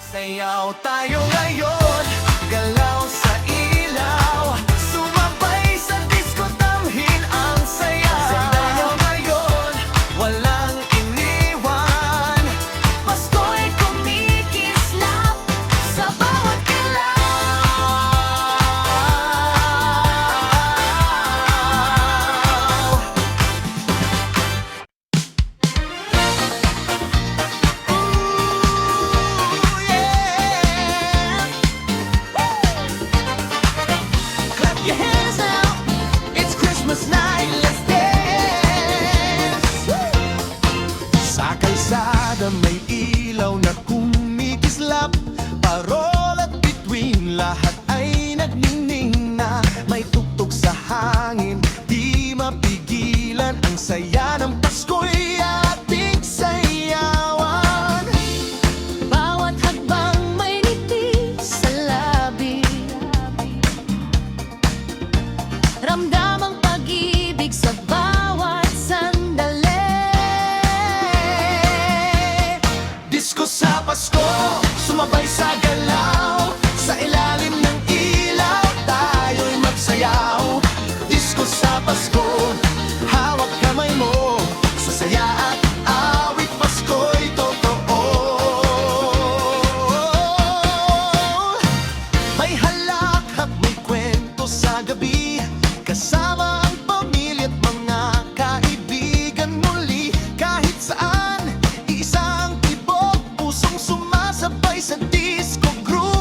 Sayaw tayo ngayon, galaw sa ilaw, sumabay sa disco, damhin ang saya. Sayaw ngayon, walang iniwan, Pasko'y kumikislap sa bawat galaw. Clap your hands now, it's Christmas night, let's dance. Sa kalsada may ilaw na kumikislap, parol at bituin, lahat ay nagniningning na. May tugtog sa hangin, di mapigilan, ang saya ng Pasko'y ating sayawan. Bawat hakbang may ngiti sa labi, ramdam ang pag-ibig sa bawat sandali. Disko sa Pasko, sumabay sa galaw, sa ilalim ng ilaw, tayo'y magsayaw. Disko sa Pasko, hawak kamay mo, sa saya at awit, Pasko'y totoo. May halakhak, may kwento sa gabi, kasama ang pamilya at mga kaibigan muli. Kahit saan, iisang tibok, pusong sumasabay sa disco groove.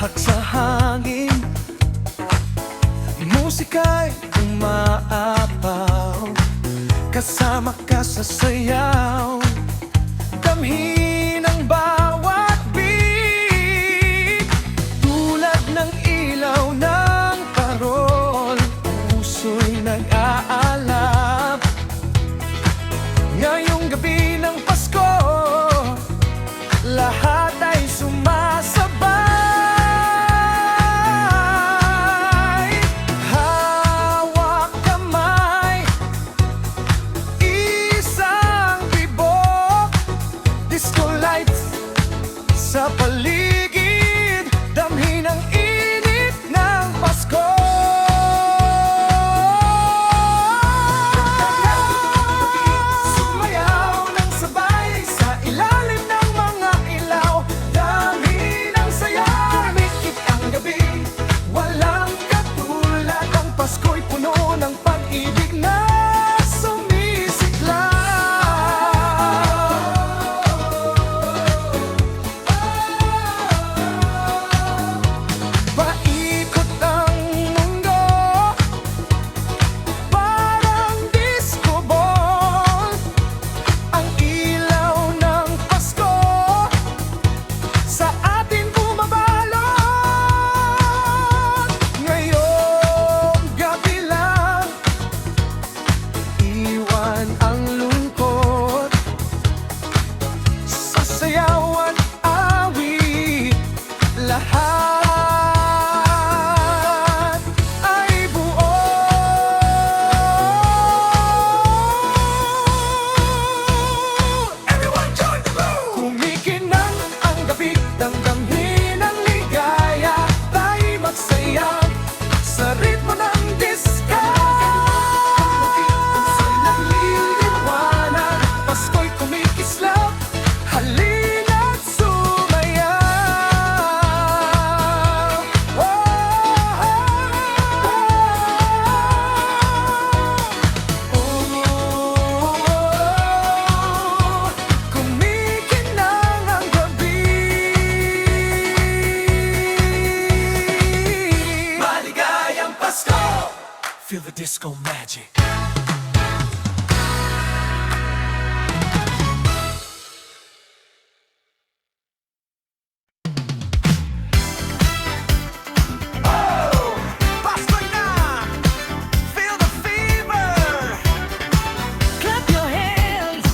Hak sa hangin, musika'y umaapaw, kasama ka sa sayaw, damhin ang bawat beat. Tulad ng ilaw ng parol, puso'y nag-aalab. Ngayong gabi ng Pasko, lahat ay sumasabay. Hawak kamay, isang tibok, disco lights sa paligid, damhin ang init ng Pasko. Sumayaw ng sabay sa ilalim ng mga ilaw, damhin ang saya, mikit ang gabi, walang katulad. Ang Pasko'y puno ng pag-ibig na sumisiklaw. Paikot ang mundo, parang disco ball, ang ilaw ng Pasko sa atin bumabalot. Ngayong gabi lang, iwan ang lungkot, sasayaw at awit, lahat ay buo. Everyone join the room! Kumikinang ang gabi, damdamin ang ligaya, tayo'y magsaya sa ritmo ng diska. Puso'y nagliliwanag, Pasko'y kumikislap, halina't sumayaw. Kumikinang ang gabi, maligayang Pasko! Feel the disco magic. Pasko'y na! Feel the fever! Clap your hands,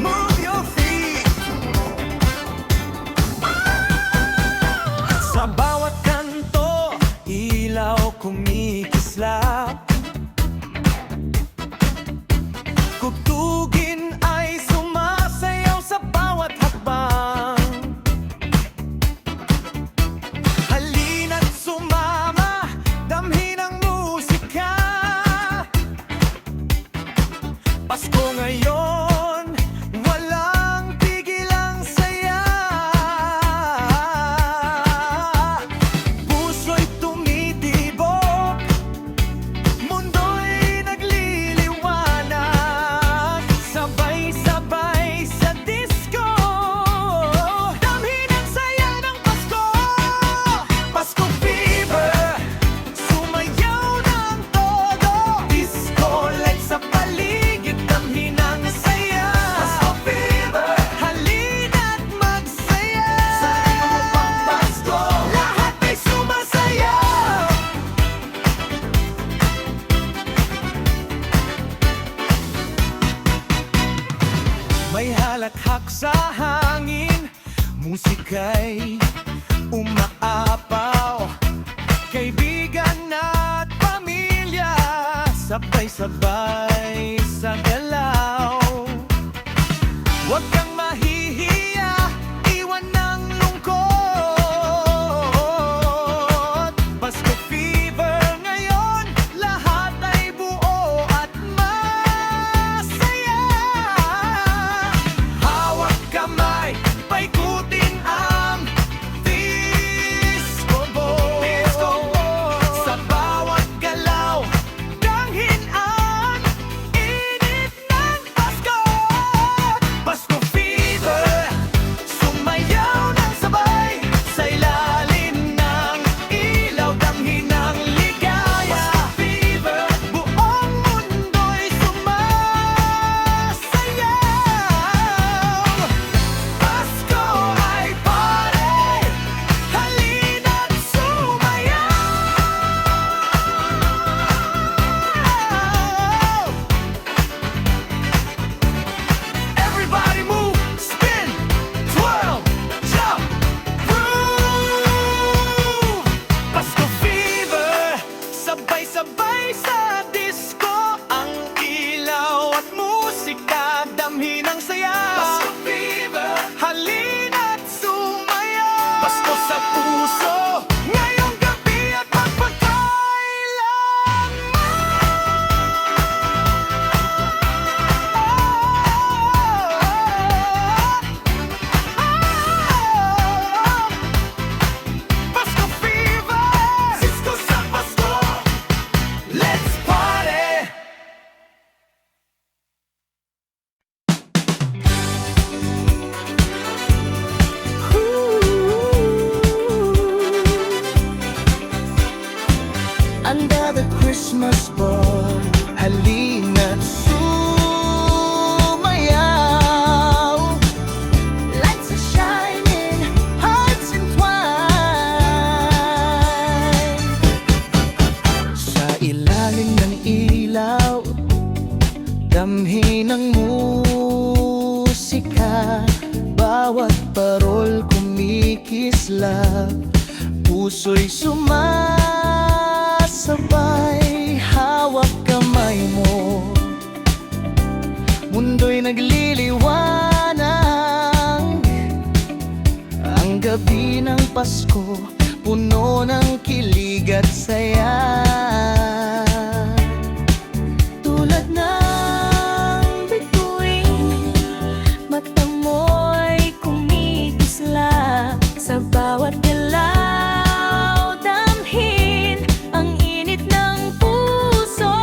Move your feet. Sa bawat kanto, ilaw kumikislap. Kugtugin ay sumasayaw sa bawat hakbang. Halina't sumama, damhin ang musika. Pasko ngayon, walang tigil ang saya. Puso'y tumitibok, mundo'y nagliliwanag, sabay-sabay sa disco, damhin ang saya ng Pasko. Pasko fever, sumayaw ng todo, disco lights sa paligid, damhin ang saya. Pasko fever, halina't magsaya sa ritmo pang Pasko, lahat ay sumasayaw. May halakhak sa hangin, musika'y umaapaw, kaibigan at pamilya, sabay-sabay sa galaw. Huwag kang mahihiya, iwan ng lungkot. Pasko fever ngayon, lahat ay buo at masaya. Hawak kamay, paikutin ang disco ball. Sa bawat galaw, damhin ang init ng Pasko. Pasko fever. bawat parol kumikislap, puso'y sumasabay, hawak kamay mo, mundo'y nagliliwanag. Ang gabi ng Pasko, puno ng kilig at saya. Tulad ng bituin, mata mo'y kumikislap. Sa bawat dilaw, damhin ang init ng puso.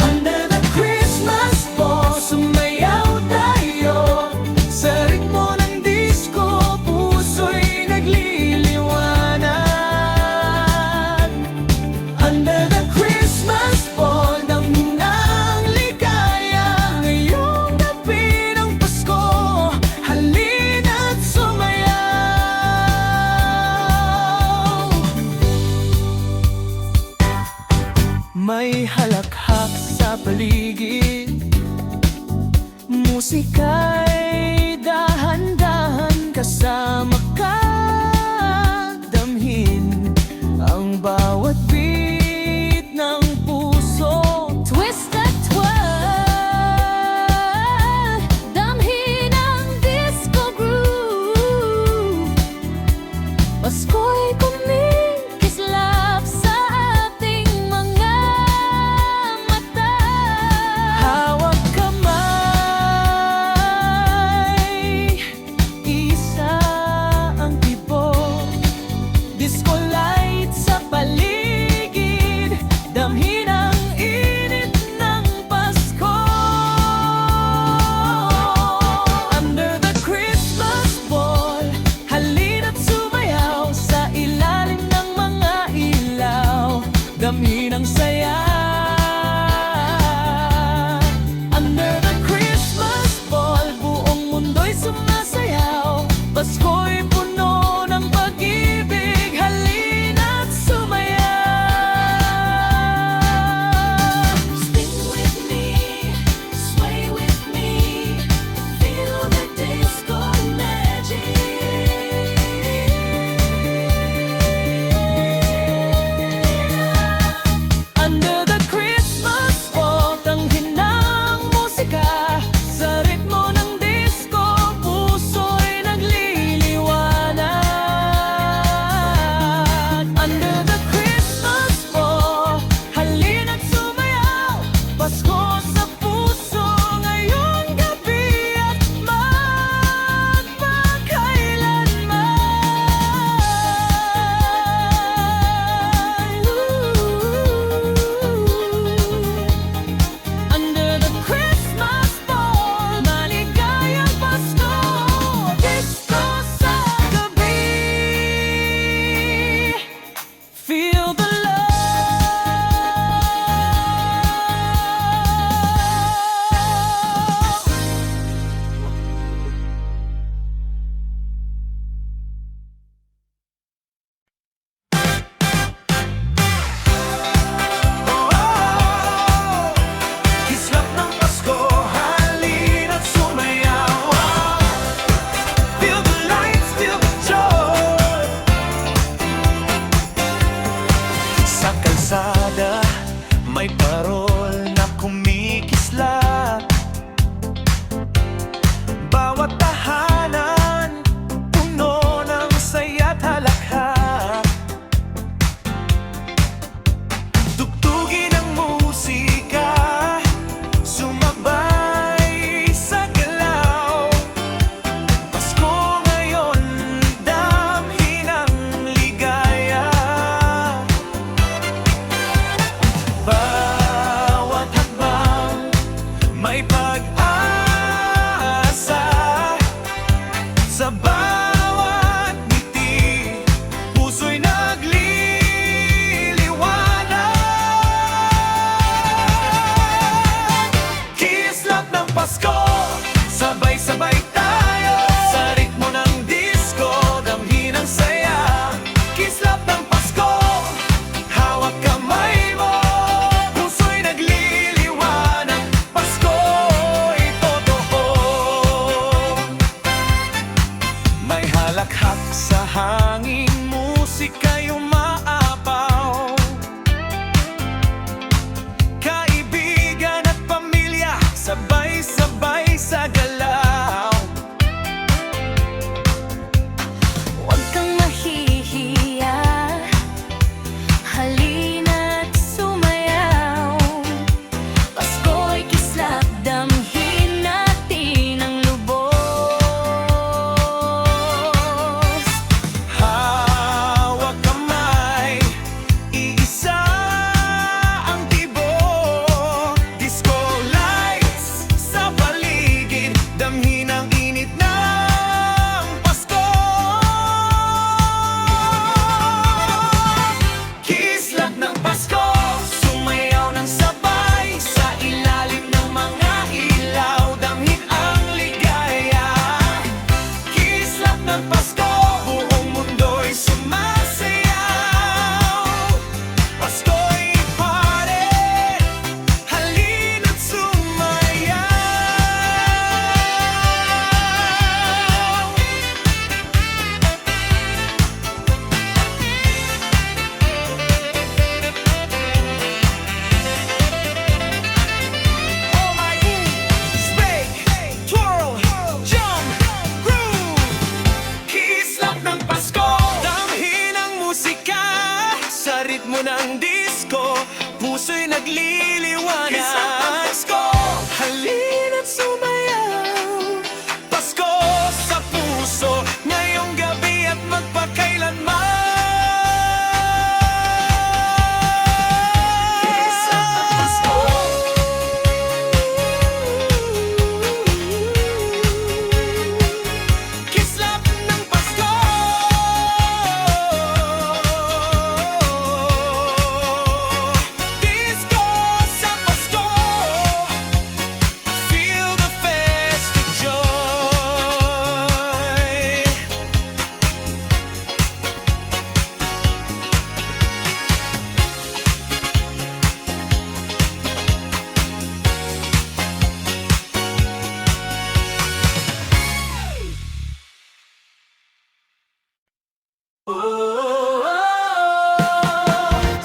Under the Christmas ball, sumayaw tayo. Sa ritmo ng disco, puso'y nagliliwanag. Under the Christmas ball, damhin ang ligaya. Ngayong gabi ng Pasko, halina't sumayaw. May halakhak sa paligid, musika'y dahan-dahan, kasama ka damhin ang bawat beat ng puso. Twist at twirl, damhin ang disco groove. Pasko'y kumikislap sa ating mga mata. Hawak kamay, isa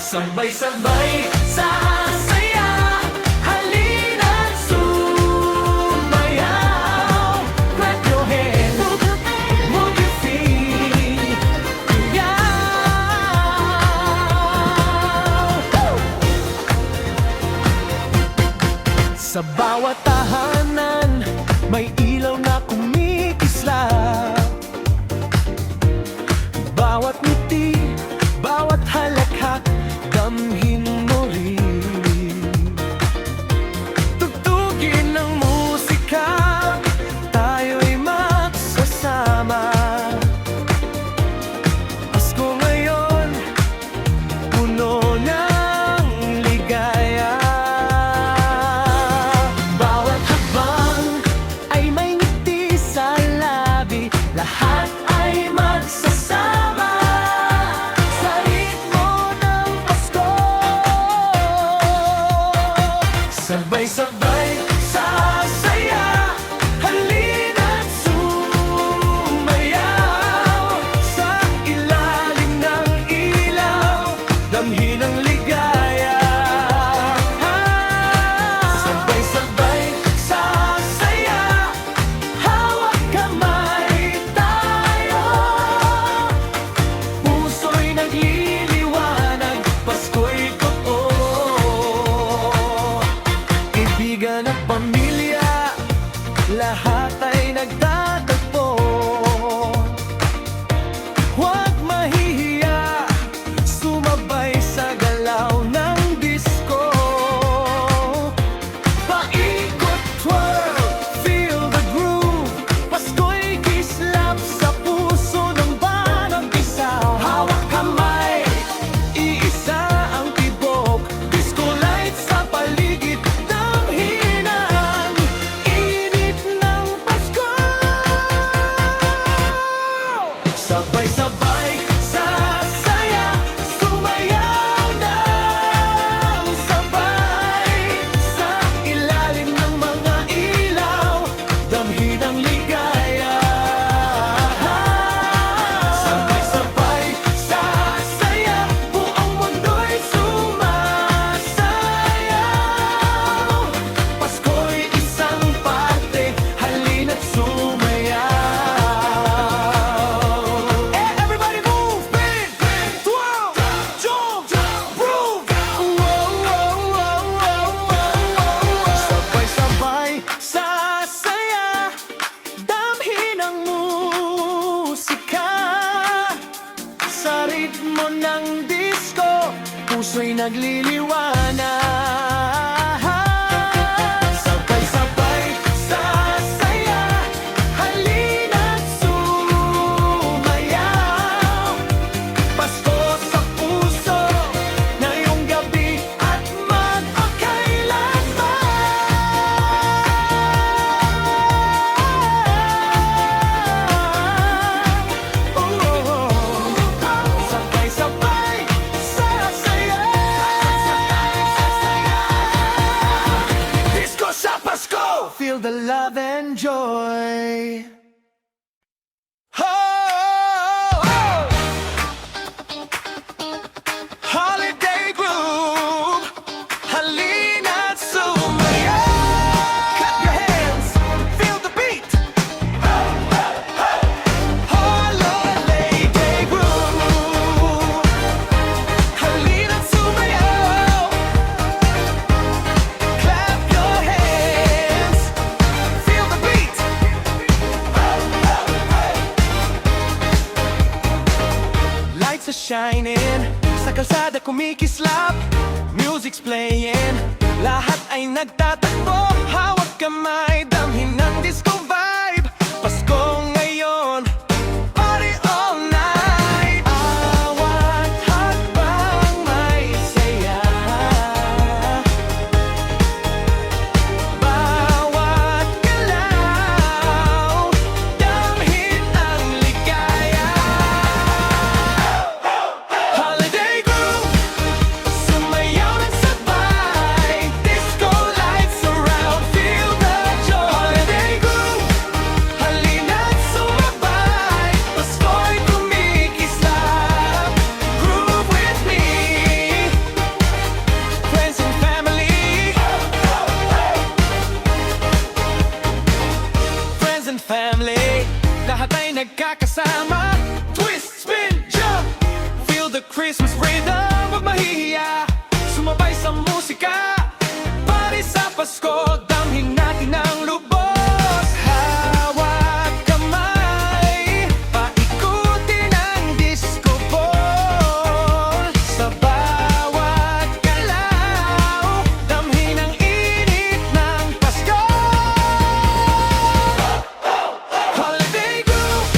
Sabay-sabay sa saya, halina't sumayaw. Clap your hands, move your feet, sa bawat tahanan, may ilaw na kumikislap. Bawat ngiti, bawat halakhak, damhin mo rin. Tugtugin ng musika, tayo'y magsasama. Pasko ngayon, puno ng ligaya. Bawat habang ay may ngiti sa labi, lahat ay magsasama sa ritmo ng Pasko. Sabay-sabay sa saya, halina't sumayaw. Sa ilalim ng ilaw, damhin ang ligaya. Sabay-sabay sa saya, hawak kamay tayo. Puso'y nagliliwanag, Pasko'y totoo. Kaibigan at pamilya, lahat ay nagtatagpo. Huwag mahihiya, sumabay sa galaw ng disco. Paikot, twirl, feel the groove. Pasko'y kislap sa puso ng banang isaw. Hawak kamay, iisa ang tibok. Disco lights sa paligid, damhin ang init ng Pasko. Sabay-sabay sa saya, sumayaw ng sabay. Sa ilalim ng mga ilaw, damhin ang ligaya. Sabay-sabay sa saya, buong mundo'y sumasayaw. Pasko'y isang parte, halina't sumayaw. Everybody move, bend, twirl, jump, groove. Sabay-sabay sa saya, damhin ang musika. Sa ritmo ng disco, puso'y nagliliwanag. Sabay-sabay sa saya, halina't sumayaw. Pasko sa puso, ngayong gabi at magpakailanman. Sabay-sabay sa saya, disco sa Pasko. Feel the love and joy. Holiday groove, halina't sumayaw. Clap your hands, feel the beat. Holiday groove, halina't sumayaw. Clap your hands, feel the beat. Lights are shining, sa kalsada kumikislap. Music's playing, lahat ay nagtatakbo. Hawak kamay, damhin ng disco vibe. Pasko ngayon, party all night. Awat hakbang may saya, bawat galaw, damhin ang ligaya. Holiday groove, sumayaw ng sabay. Disco lights around, feel the joy. and family. Lahat ay nagkakasama. Twist, spin, jump. Feel the Christmas rhythm. Huwag mahihiya, sumabay sa musika. Pari sa Pasko, damhin natin ang lubos. Hawak kamay, paikutin ang disco ball. Sa bawat galaw, damhin ang init ng Pasko. Holiday groove,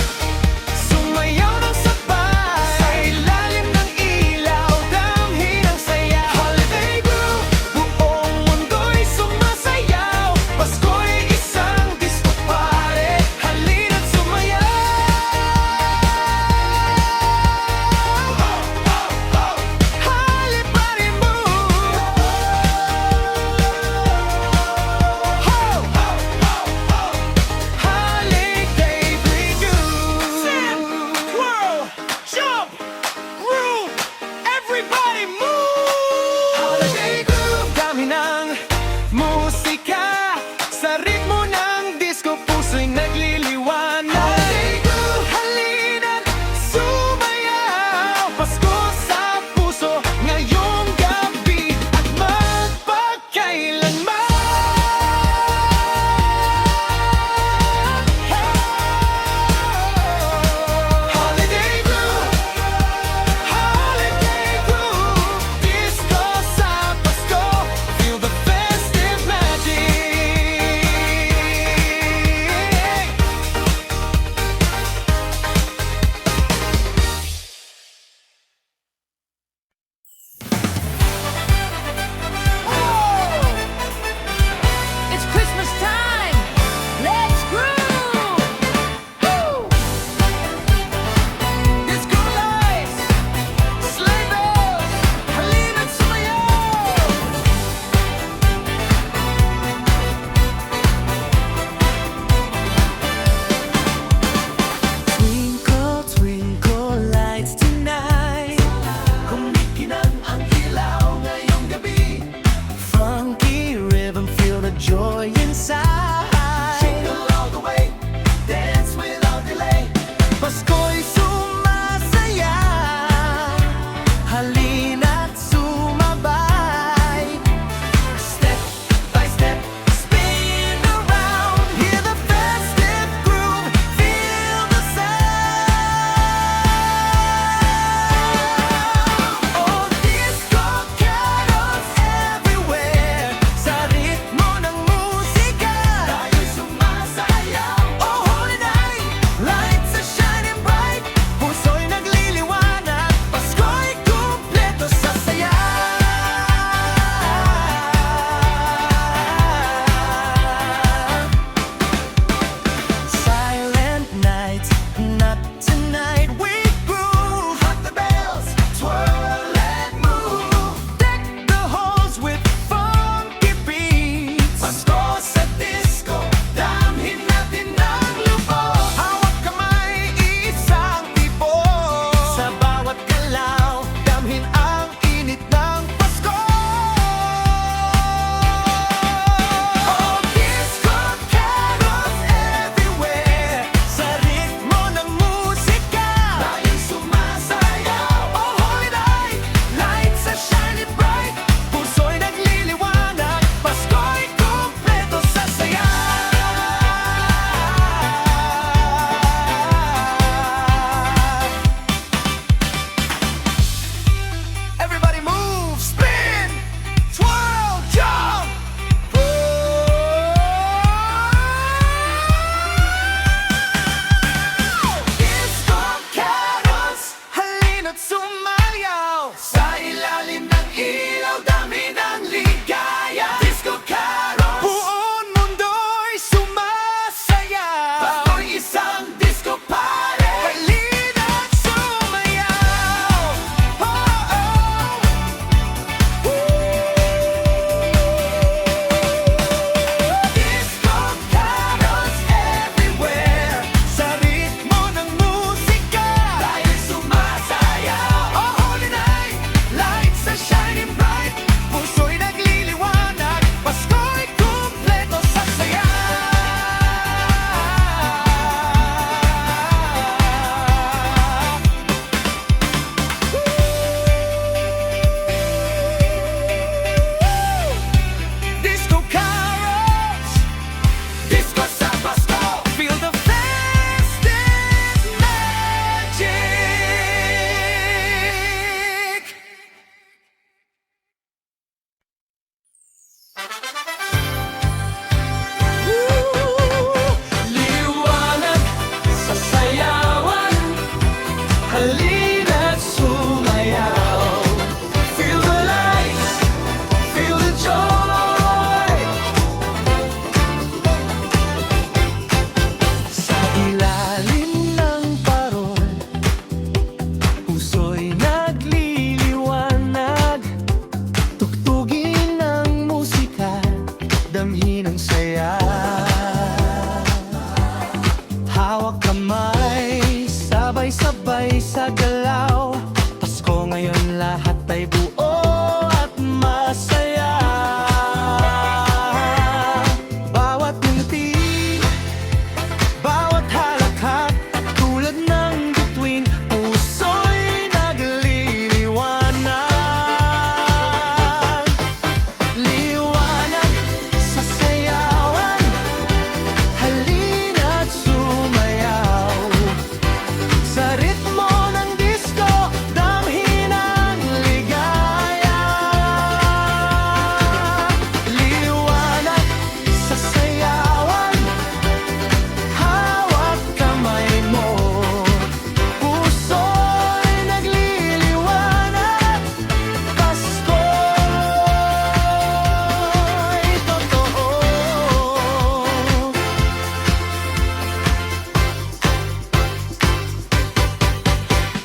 kamay, sabay-sabay sa galaw. Pasko ngayon lahat ay buo at masaya. Bawat ngiti, bawat halakhak, tulad ng bituin, puso'y nagliliwanag. Liwanag sa sayawan, halina't sumayaw. Sa ritmo ng disco, damhin ang ligaya. Liwanag sa sayawan, hawak kamay mo. Puso'y nagliliwanag, Pasko'y totoo.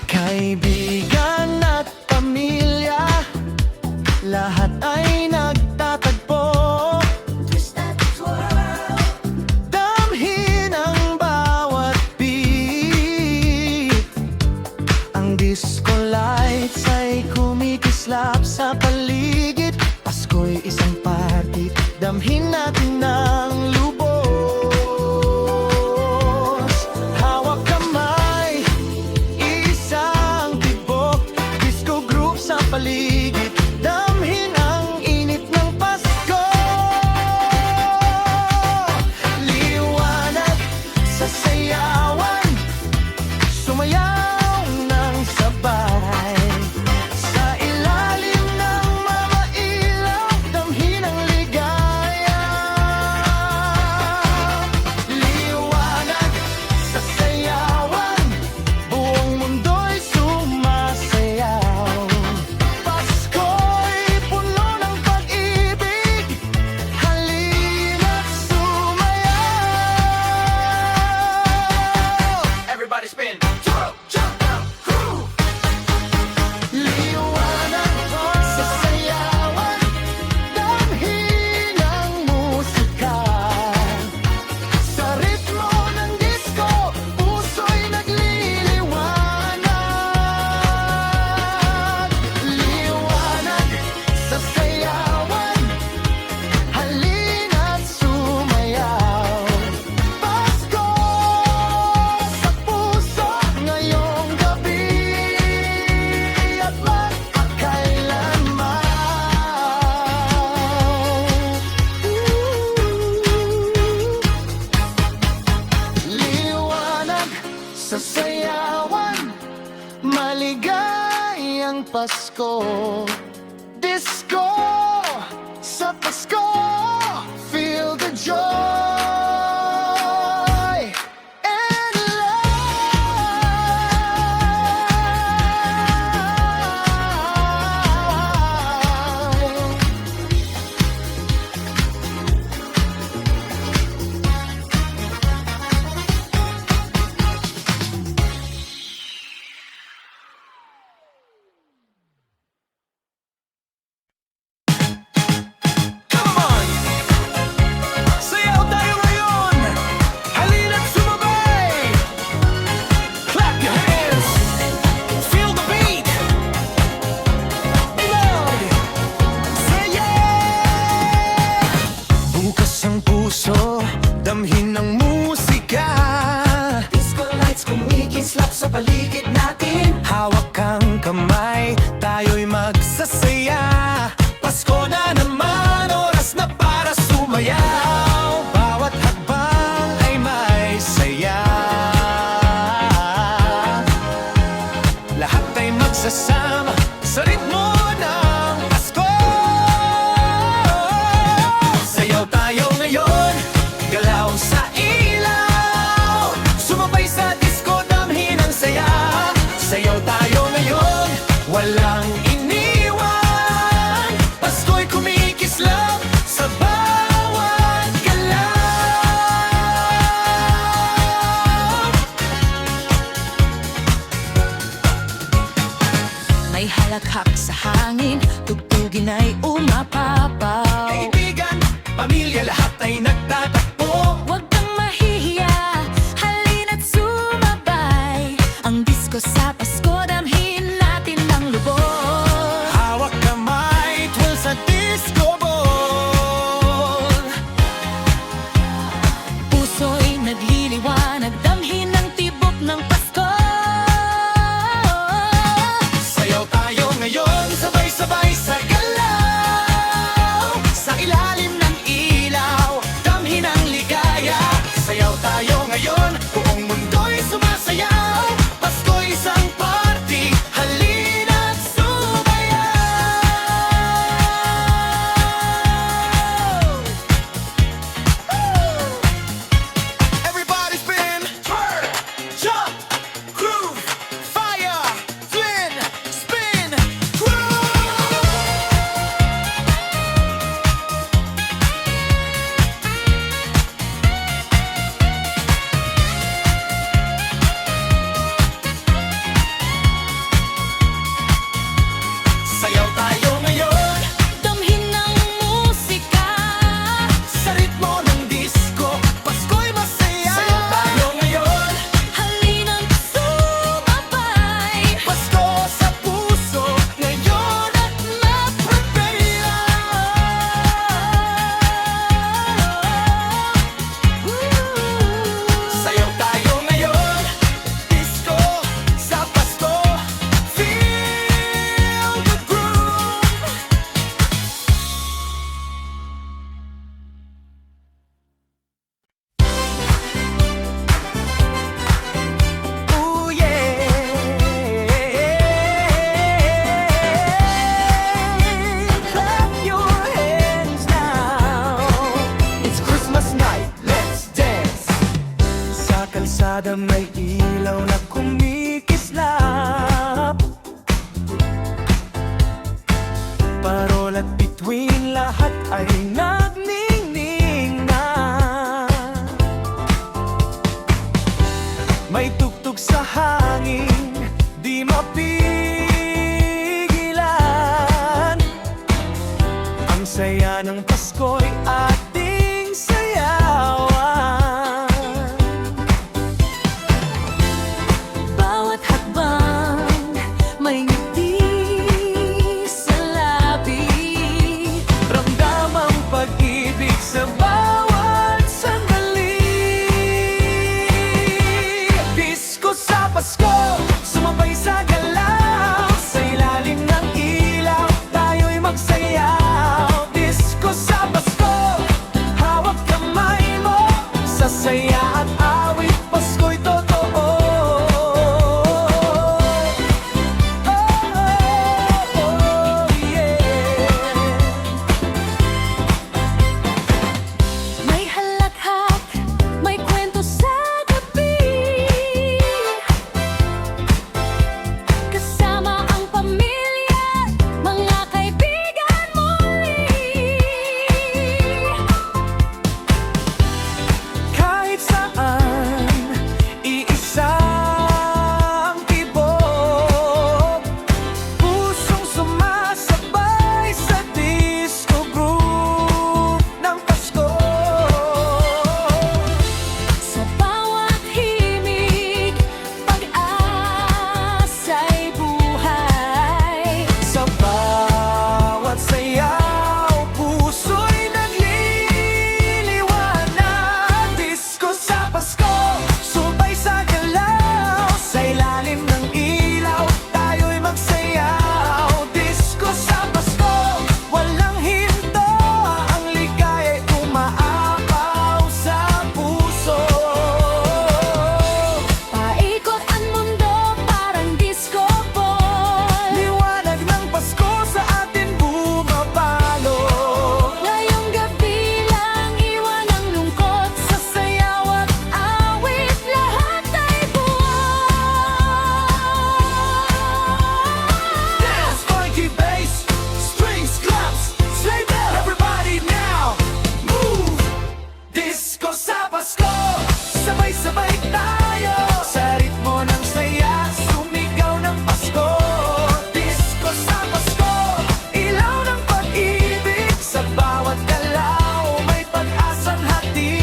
Kaibigan at pamilya, lahat ay nagtatagpo. Damhin ang bawat beat. Ang disco lights ay kumikislap sa paligid. Pasko'y isang party, damhin natin ng lubos. Hawak kamay, isang tibok, disco group sa paligid, damhin ang init ng Pasko. Liwanag sa sayawan, sumayaw ng sabay. Sa ilalim ng mga ilaw, damhin ang ligaya. Liwanag sa sayawan, buong mundo'y sumasayaw. Pasko'y puno ng pag-ibig, halina't sumayaw. Everybody spin, twirl, jump down, groove. Liwanag sa sayawan, damhin ang musika. Sa ritmo ng disco, puso'y nagliliwanag. Liwanag sa sayawan, halina't sumayaw. Pasko sa puso ngayong gabi at magpakailanman. Liwanag sa sayawan, maligayang Pasko. Disco sa Pasko, feel the joy and light. Come on! Sayaw tayo ngayon! Halina't sumabay! Clap your hands! Feel the beat! Loud! Say yeah! Bukas ang puso, damhin ng musika. Disco lights kumikislap sa paligid natin. Hawak ang kamay, tayo'y magsasaya. Pasko na naman, oras na para sumayaw. Bawat hakbang ay may saya. Lahat ay magsasama sa ritmo ng Pasko. Sayaw tayo ngayon, galaw sa ilaw. Sumabay sa disco, damhin ang saya. Sayaw tayo ngayon, walang iniwan. Pasko'y kumikislap sa bawat galaw. May halakhak sa hangin, tugtugin ay umapapaw. Kaibigan, pamilya, lahat ay nagtatakbo. Huwag kang mahihiya, halina't kalsada may ilaw na kumikislap. Parol at bituin lahat ay nagningning na. May tugtog sa hangin, di mapigilan. Ang saya ng Pasko'y ating sayawan. Bawat hakbang may ngiti sa labi. Ramdam ang pag-ibig sa bawat sandali. Disko sa Pasko, sumabay sa galaw. Sa ilalim ng ilaw, tayo'y magsayaw. Disko sa Pasko, hawak kamay mo. Sa saya at awit, Pasko'y totoo. May halakhak, may kwento sa gabi. Kasama ang pamilya, mga kaibigan muli. Kahit saan, iisang tibok. Pusong sumasabay sa disco groove ng Pasko. Sa bawat himig, pag-asa'y buhay. Sa bawat sayaw, puso'y nagliliwanag. Disco sa Pasko, subay sa galaw. Sa ilalim ng ilaw, tayo'y magsayaw. Disco sa Pasko, walang hinto. Ang ligaya'y umaapaw sa puso. Paikot ang mundo parang disco ball. Liwanag ng Pasko sa atin bumabalo. Ngayong gabi lang iwan ang lungkot. Sa sayaw at Awit lahat ay buwan. dance, funky bass, strings, claps, sleigh bell. Everybody now, move! Disco sa Pasko, sabay-sabay tayo. Sa ritmo ng saya, sumigaw ng Pasko. Disco sa Pasko, ilaw ng pag-ibig. Sa bawat galaw, may pag-asang hatid.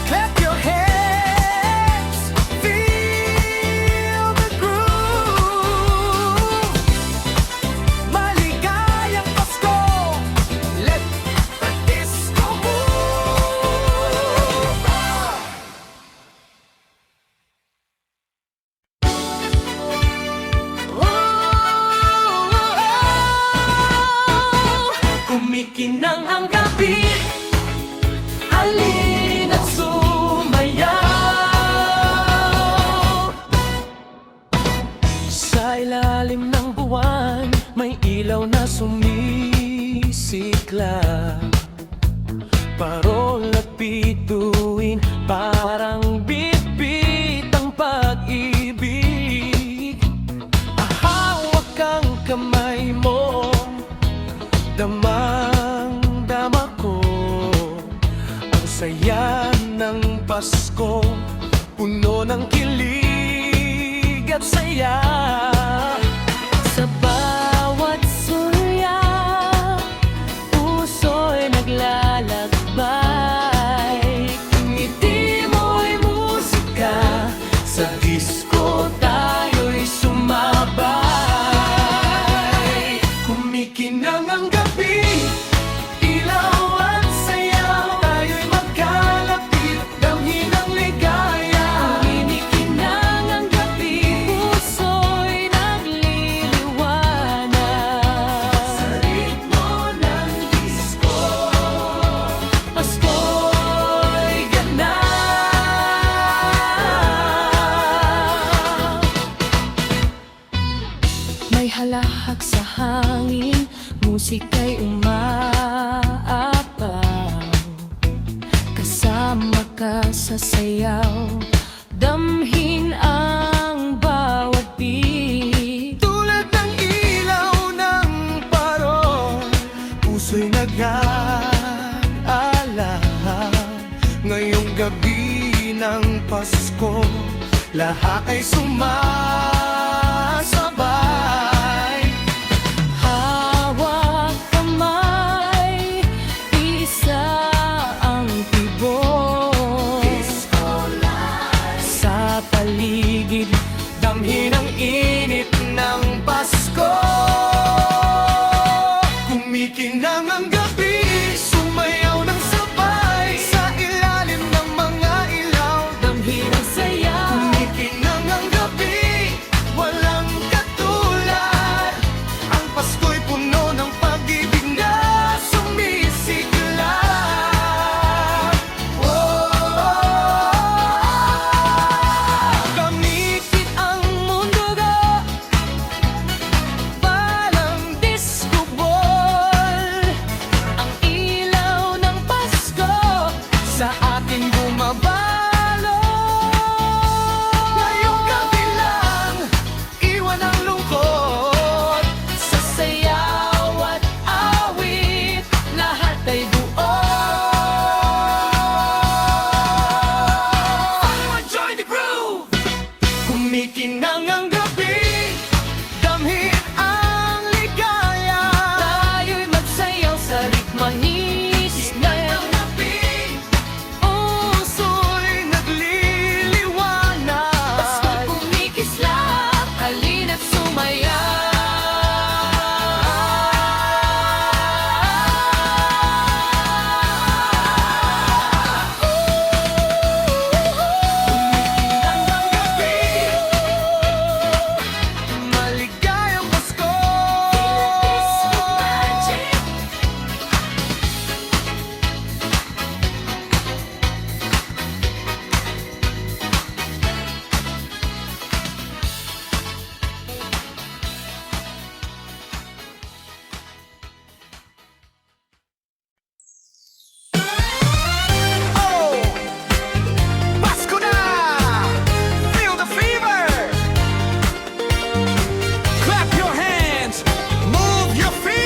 Clap your hands, feel the groove. Maligayang Pasko, let the disco move. Kumikinang ang gabi, halina't sumayaw. Sa ilalim ng buwan, may ilaw na sumisiklab. Parol at bituin, parang bitbit ang pag-ibig. Ahawak ang kamay mo, damang-dama ko. Ang saya ng Pasko, puno ng kilig at saya. Sa bawat surya, puso'y naglalakbay. Ngiti mo'y musika, sa disco tayo'y sumabay. Kumikinang ang gabi, ilaw at sayaw, tayo'y magkalapit, damhin ang ligaya. Kumikinang ang gabi, puso'y nagliliwanag. Sa ritmo ng disco, Pasko'y ganap. May halahak sa hangin, musika'y umaapaw. Kasama Sumama ka sa sayaw, damhin ang bawat beat. Tulad ng ilaw ng parol, puso'y nag-aalala. Ngayong gabi ng Pasko, lahat ay sumasabay. Hawak kamay, isa ang tibok. Sa paligid, Damhin ang init ng Pasko. Kumikinang ang gabi, sumayaw ng sabay. Sa ilalim ng mga ilaw, damhin ang sayaw. kumikinang ang gabi, walang katulad. Ang Pasko'y puno ng pag-ibig na sumisiklab. Gamitin ang mundo ko, Parang disco ball, ang ilaw ng Pasko sa ating bumabalo. Ngayong gabi lang, iwan ang lungkot. sa sayaw at awit, lahat ay buo. Join the groove! Kumikinang ang gabi, damhin ang ligaya. Tayo'y magsayaw sa ritmahis na Ang gabi, puso'y nagliliwanag. Pasko'y kumikislap, halina't Kumikinang ang gabi, maligayang Pasko. Oh, Pasko na! Feel the fever! Clap your hands! Move your feet!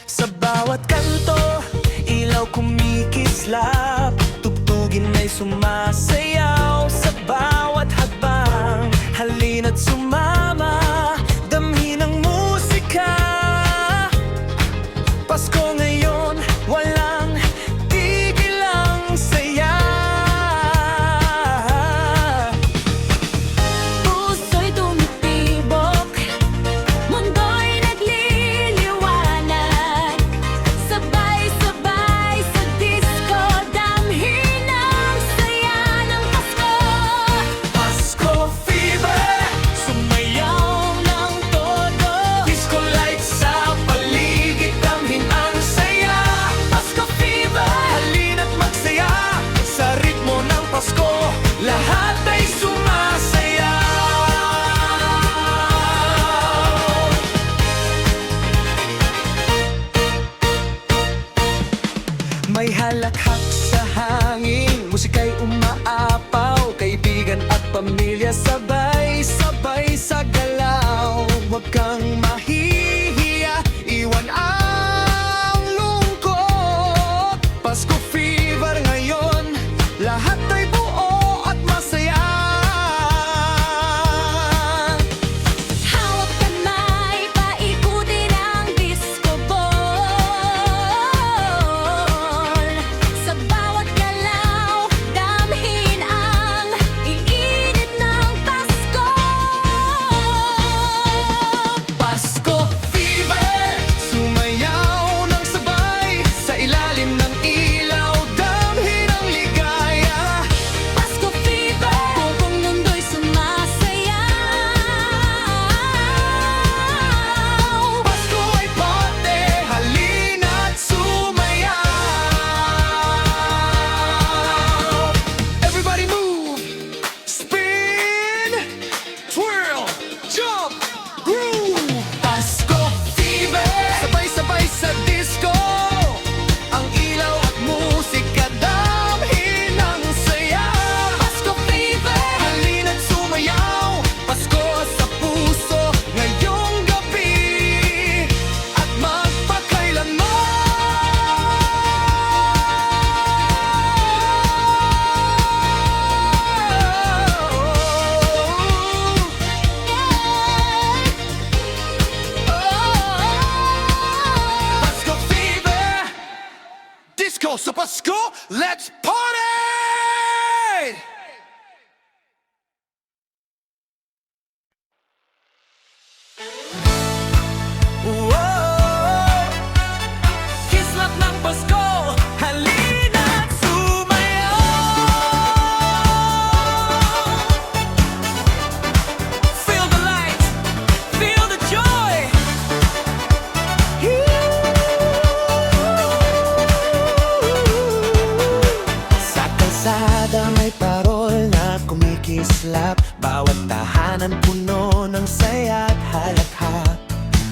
Sa bawat kanto, ilaw kumikislap. Tugtugin ay sumasayaw sa bawat hakbang. Halina't sumama, damhin ang musika. Pasko ngayon, walang tigil ang saya. puso'y tumitibok, mundo'y nagliliwanag. Sabay-sabay sa disco, damhin ang saya ng Pasko. Pasko fever, sumayaw ng todo. Disco lights sa paligid, damhin ang saya. Pasko fever, halina't magsaya. Sa ritmo ng Pasko, lahat ay sumasayaw. May halakhak sa hangin, musika'y umaapaw. Kaibigan at pamilya sabay-sabay sa galaw. Huwag kang mahihiya, iwan ang lungkot. Pasko fever ngayon, lahat ay buo at masaya. Hawak kamay, paikutin ang disco ball. Sa bawat galaw, damhin ang iinit ng Pasko. Dito sa Pasko, let's party! Wow! Kislap ng Pasko, halina't sumayaw. Feel the light, feel the joy. Sa kalsada may parol na kumikislap. Bawat tahanan puno ng saya at halakhak.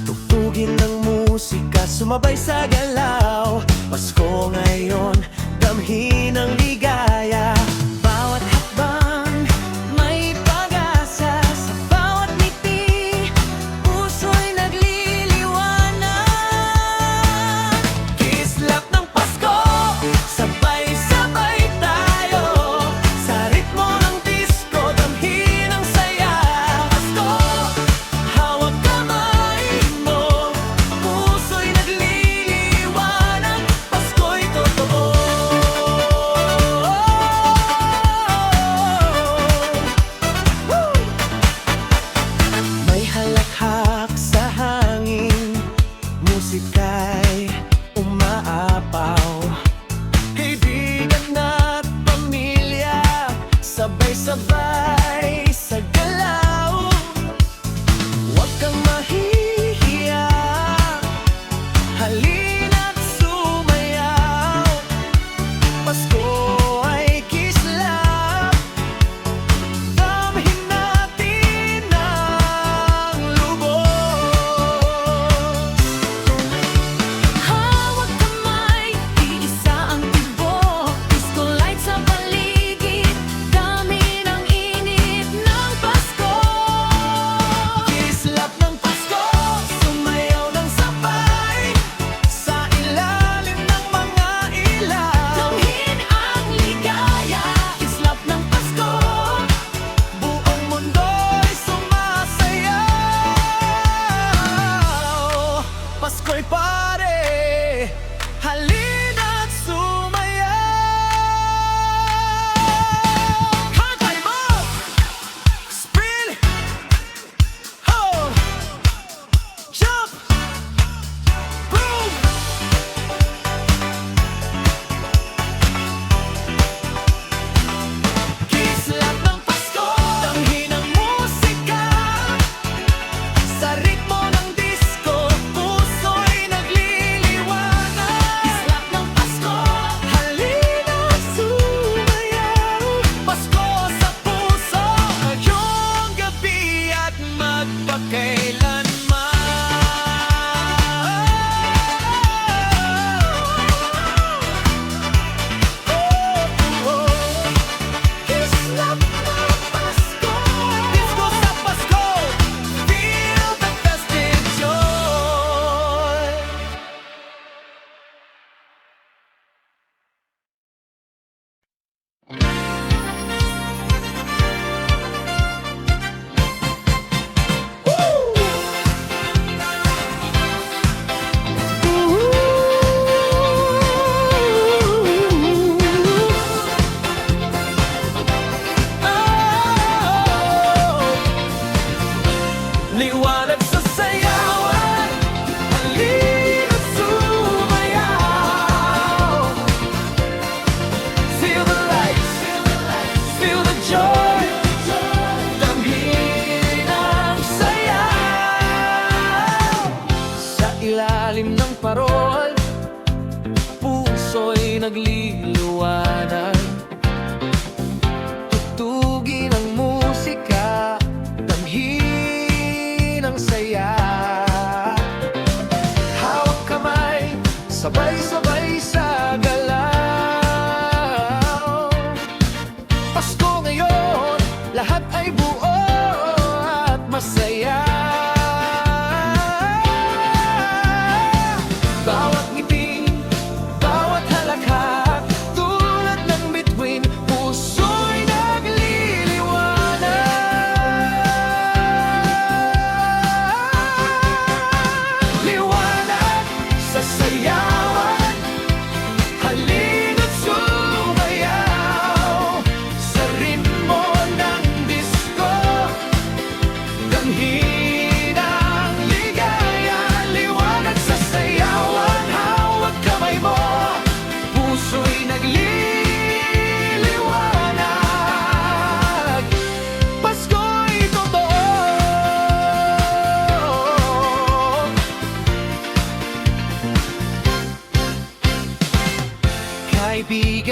Tugtugin ng musika, sumabay sa galaw. Pasko ngayon, damhin ang ligaya. Bawat hakbang, may pag-asa. Sa bawat ngiti, puso'y nagliliwanag. Kislap ng Pasko, Sabay-sabay tayo sa ritmo ng disco, damhin ang saya. Pasko, hawak kamay mo, puso'y nagliliwanag. Pasko'y totoo. Woo! May halakhak sa hangin, musika'y umaapaw. Kaibigan at pamilya, sabay-sabay sa galaw. Huwag kang mahihiya, halina't sumayaw. Pasko ay kislap, damhin natin ang lubos. Hawak kamay, iisa ang tibo. Disco light sa paligid, dami ng init ng Pasko. Kislap ng Pasko, sumayaw ng sabay sa ilalim ng mga ilaw. Damhin ang ligaya, islap ng Pasko. Buong mundo'y sumasayaw. Pasko'y pare, halina't sumayaw. Hantay mo! Spin! Hold! Jump! Boom! Kislap ng Pasko, damhin ang musika. Sa ritmo ng disco, puso'y nagliliwanag. Islap ng Pasko, Halina't sumayaw. Pasko sa puso, ngayong gabi at magpakailanman. Kislap ng Pasko, disco sa Pasko, feel the festive joy. Liwanag sa sayawan, halina't sumayaw. Feel the light, feel the joy, damhin ang sayaw. Sa ilalim ng parol, puso'y nagliliwanag. Tugtugin ang musika, damhin ang saya. Hawak kamay, sabay-sabay sa galaw. Pasko ngayon, lahat ay buo at masaya. Bawat ngiti, bawat halakhak, tulad ng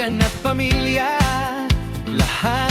kaibigan at pamilya, lahat